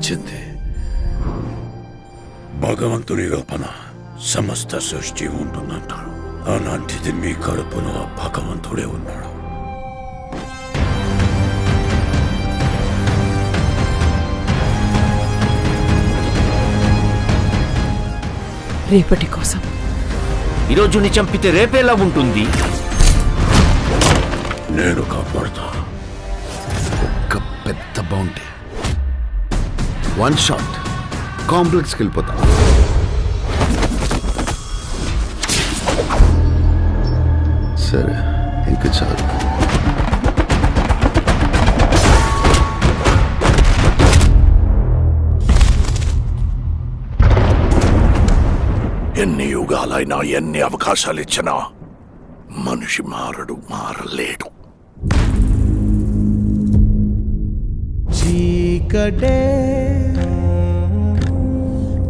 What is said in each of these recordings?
వచ్చింది. భగవంతుని కల్పన సమస్త సృష్టి ఉంటుందంటారు. అలాంటిది మీ కడుపులో భగవంతుడే ఉన్నాడు. రేపటి కోసం ఈరోజు నీ చంపితే రేపేలా ఉంటుంది? నేను కాపాడుతా. ఒక పెద్ద బౌంటీ, 1 షాట్ కాంప్లెక్స్కి వెళ్ళిపోతా. సరే, ఇంక చాలు. ఎన్ని యుగాలైనా ఎన్ని అవకాశాలు ఇచ్చినా మనిషి మారలేడు. చీకటే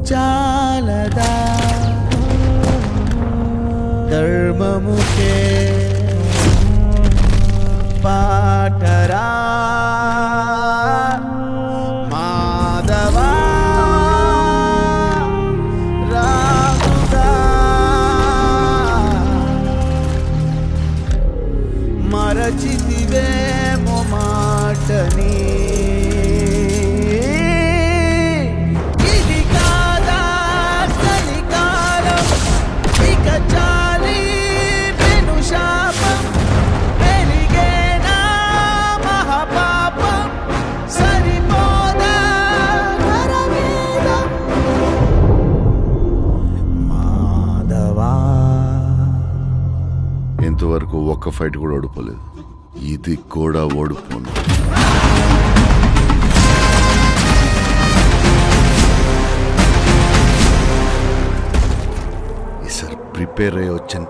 చాలదా ధర్మముకే పాటరా మాధవా రాముగా మరచితివేమో మాటని. ఇంతవరకు ఒక్క ఫైట్ కూడా ఓడిపోలేదు. ఇది కూడా ఓడిపోను. ఈసారి ప్రిపేర్ అయ్యి వచ్చాను.